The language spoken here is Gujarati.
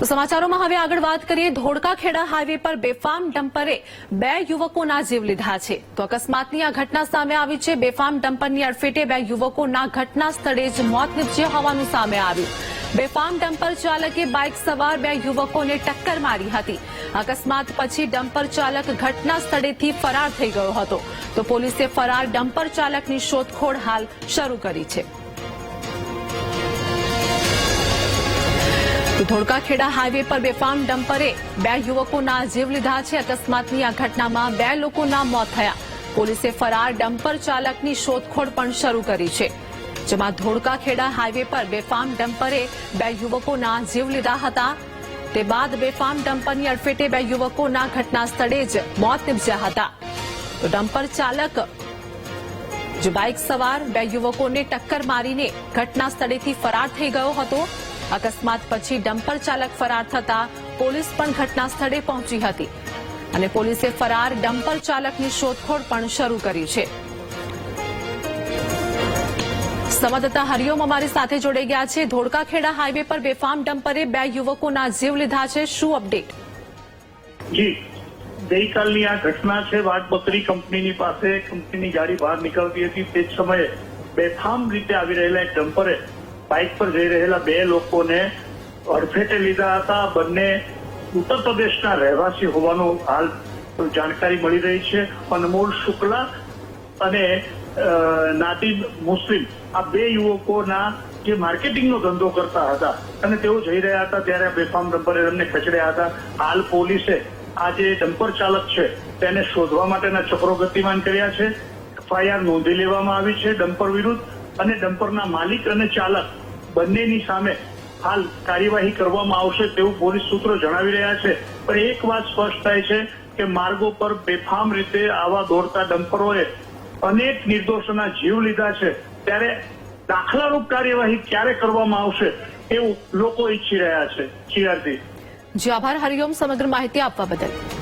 તો સમાચારોમાં હવે આગળ વાત કરીએ। ધોળકા ખેડા હાઈવે પર બેફામ ડમ્પરે 2 યુવકોના જીવ લીધા છે। તો અકસ્માતની આ ઘટના સામે આવી છે। બેફામ ડમ્પરની અડફેટે 2 યુવકોના ઘટના સ્થળે જ મોત નીપજ્યા હોવાનું સામે આવ્યું। બેફામ ડમ્પર ચાલકે બાઇક સવાર 2 યુવકોને ટક્કર મારી હતી। અકસ્માત પછી ડમ્પર ચાલક ઘટના સ્થળેથી ફરાર થઈ ગયો હતો। તો પોલીસે ફરાર ડમ્પર ચાલકની શોધખોળ હાલ શરૂ કરી છે। ધોળકા ખેડા હાઈવે પર બેફામ ડમ્પરે 2 યુવકોના જીવ લીધા છે। અકસ્માતની આ ઘટનામાં 2 લોકોના મોત થયા। પોલીસે ફરાર ડમ્પર ચાલકની શોધખોળ પણ શરૂ કરી છે। જેમાં ધોળકા ખેડા હાઈવે પર બેફામ ડમ્પરે 2 યુવકોના જીવ લીધા હતા। તે બાદ બેફામ ડમ્પરની અડફેટે 2 યુવકોના ઘટના સ્થળે જ મોત નીપજ્યા હતા। તો ડમ્પર ચાલક જે બાઇક સવાર 2 યુવકોને ટક્કર મારીને ઘટના સ્થળેથી ફરાર થઈ ગયો હતો। અકસ્માત પછી ડમ્પર ચાલક ફરાર થતા પોલીસ પણ ઘટના સ્થળે પહોંચી હતી અને પોલીસે ફરાર ડમ્પર ચાલકની શોધખોળ પણ શરૂ કરી છે। સંવાદદાતા હરિઓમ અમારી સાથે જોડાઈ ગયા છે। ધોળકા ખેડા હાઈવે પર બેફામ ડમ્પરે 2 યુવકોના જીવ લીધા છે, શું અપડેટ? જી, ગઈકાલની આ ઘટના છે। વાટબકરી કંપનીની પાસે કંપનીની ગાડી બહાર નીકળતી હતી તે જ સમયે બેફામ રીતે આવી રહેલા એક ડમ્પરે બાઇક પર જઈ રહેલા 2 લોકોને અડફેટે લીધા હતા। બંને ઉત્તર પ્રદેશના રહેવાસી હોવાનું હાલ જાણકારી મળી રહી છે। અનમોલ શુક્લા અને નાદિમ મુસ્લિમ આ 2 યુવકોના જે માર્કેટિંગનો ધંધો કરતા હતા અને તેઓ જઈ રહ્યા હતા ત્યારે બેફામ ડમ્પરે તેમને ખસેડ્યા હતા। હાલ પોલીસે આ જે ડમ્પર ચાલક છે તેને શોધવા માટેના ચક્રો ગતિમાન કર્યા છે। FIR નોંધી લેવામાં આવી છે ડમ્પર વિરુદ્ધ અને ડમ્પરના માલિક અને ચાલક બંનેની સામે હાલ કાર્યવાહી કરવામાં આવશે તેવું પોલીસ સૂત્રો જણાવી રહ્યા છે। પણ એક વાત સ્પષ્ટ થાય છે કે માર્ગો પર બેફામ રીતે આવા દોડતા ડમ્પરોએ અનેક નિર્દોષોના જીવ લીધા છે, ત્યારે દાખલારૂપ કાર્યવાહી ક્યારે કરવામાં આવશે એવું લોકો ઈચ્છી રહ્યા છે। ચિરાગજી, જી આભાર હરિઓમ સમગ્ર માહિતી આપવા બદલ।